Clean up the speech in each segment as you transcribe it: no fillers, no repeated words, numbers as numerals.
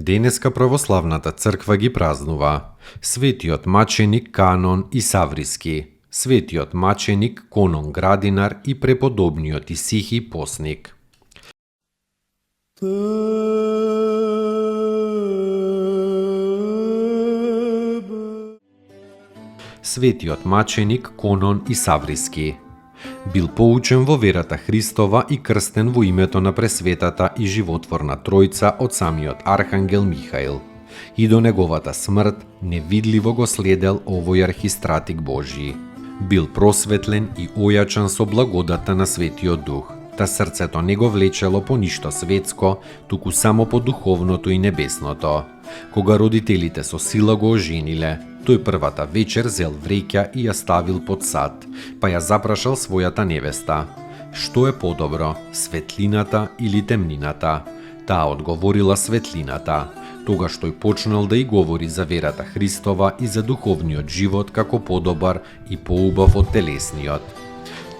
Денеска православната црква ги празнува светиот маченик Канон Исавриски, светиот маченик Конон Градинар и преподобниот Исихи Постник. Светиот маченик Конон Исавриски бил поучен во верата Христова и крстен во името на пресветата и животворна Тројца од самиот архангел Михаил. И до неговата смрт невидливо го следел овој архистратик Божји. Бил просветлен и ојачан со благодата на Светиот Дух, та срцето не го влечело по ништо светско, туку само по духовното и небесното. Кога родителите со сила го ожениле, тој првата вечер зел вреќа и ја ставил под сад, па ја запрашал својата невеста: "Што е подобро, светлината или темнината?" Таа одговорила светлината. Тогаш тој почнал да и говори за верата Христова и за духовниот живот како подобар и поубав од телесниот.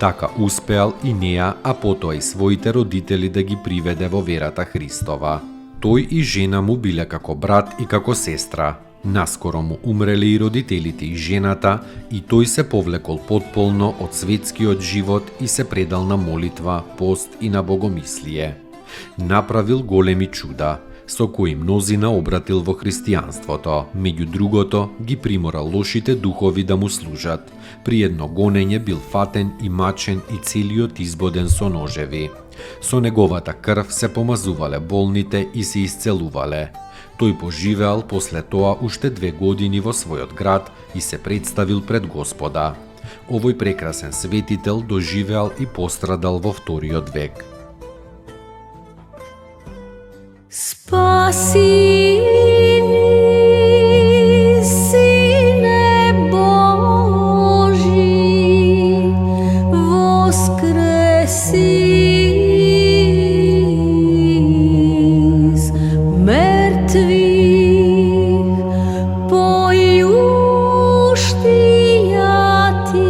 Така успеал и неа, а потоа и своите родители да ги приведе во верата Христова. Тој и жена му биле како брат и како сестра. Наскоро му умреле и родителите и жената, и тој се повлекол потполно од светскиот живот и се предал на молитва, пост и на богомислие. Направил големи чуда, со кои мнозина обратил во христијанството. Меѓу другото, ги примора лошите духови да му служат. При едно гонење бил фатен и мачен и целиот избоден со ножеви. Со неговата крв се помазувале болните и се исцелувале. Тој поживеал после тоа уште 2 години во својот град и се представил пред Господа. Овој прекрасен светител доживеал и пострадал во 2 век. Спаси ни, Сине Божи, воскреси из мертвих, појуштија ти,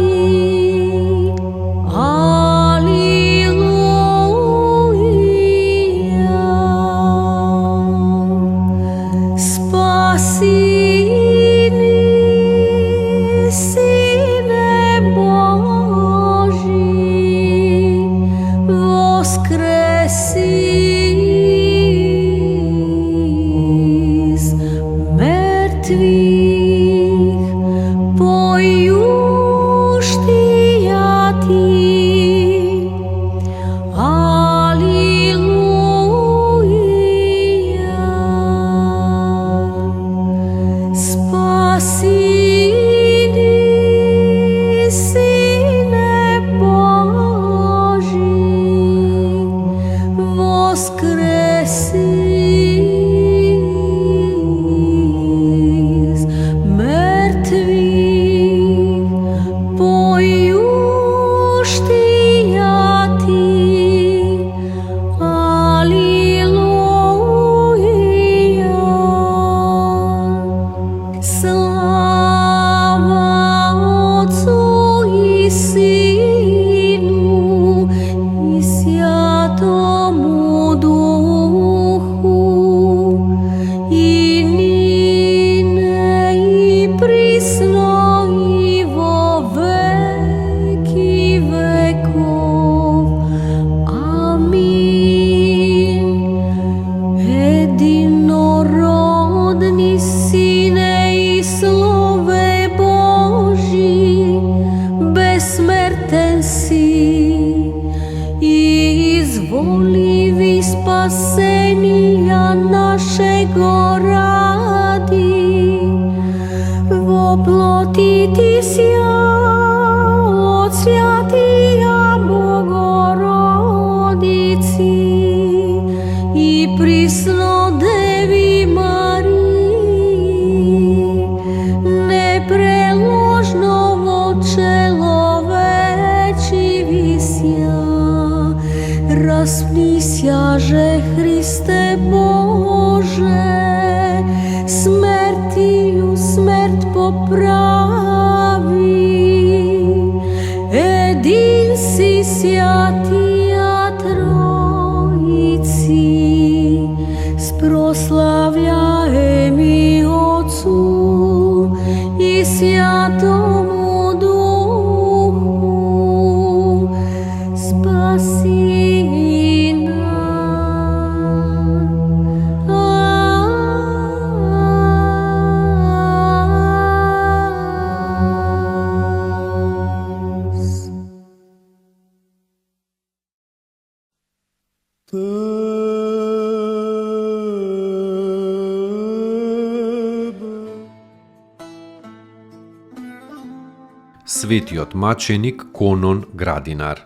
спасенија нашего ради, во плоти ти сја од свјатија Богородица. Распни сјаже Христе Боже, смертiju смрт поправи. Един си святија Тројци, спрослављаеми Отцу и Святому Духу, спаси Светиот маченик Конон Градинар.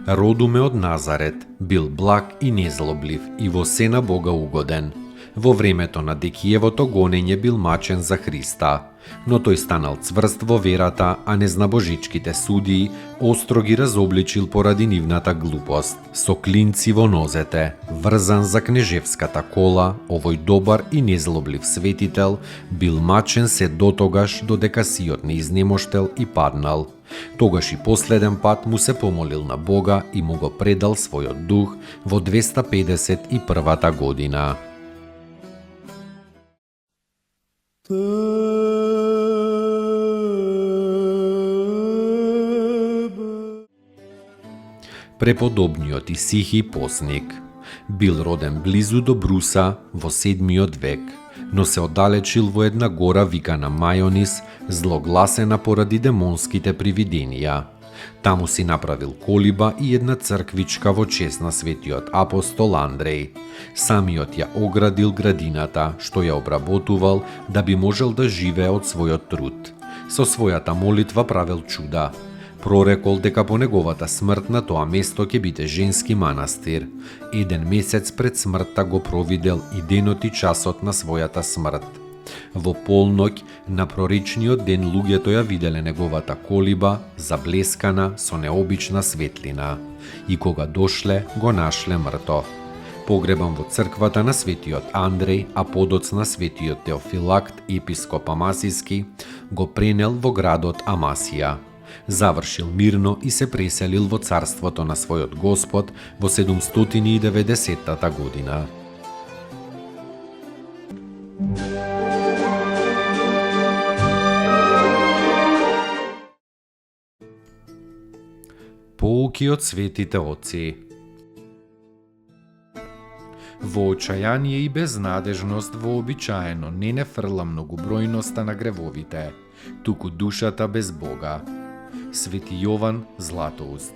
Родуме од Назарет, бил благ и незлоблив и во се на Бога угоден. Во времето на Декиевото гонење бил мачен за Христа, но тој станал цврст во верата, а незнабожичките судии остро ги разобличил поради нивната глупост. Со клинци во нозете, врзан за кнежевската кола, овој добар и незлоблив светител бил мачен се дотогаш додека сиот не изнемоштел и паднал. Тогаш и последен пат му се помолил на Бога и му го предал својот дух во 251 година. Преподобниот Исихи постник бил роден близу до Бруса во 7 век, но се оддалечил во една гора викана Мајонис, злогласена поради демонските привиденија. Таму си направил колиба и една црквичка во чест на светиот апостол Андреј. Самиот ја оградил градината, што ја обработувал да би можел да живее од својот труд. Со својата молитва правел чуда. Прорекол дека по неговата смрт на тоа место ќе биде женски манастир. Еден месец пред смртта го провидел и денот и часот на својата смрт. Во полноќ на проречниот ден луѓето ја виделе неговата колиба, заблескана со необична светлина. И кога дошле, го нашле мртов. Погребан во црквата на светиот Андреј, а подоцна светиот Теофилакт, епископ Амасиски, го пренел во градот Амасија. Завршил мирно и се преселил во царството на својот Господ во 790 година. Поуки од светите отци. Во очајание и безнадежност вообичаено не фрла многобројноста на гревовите, туку душата без Бога. Свети Јован Златоуст.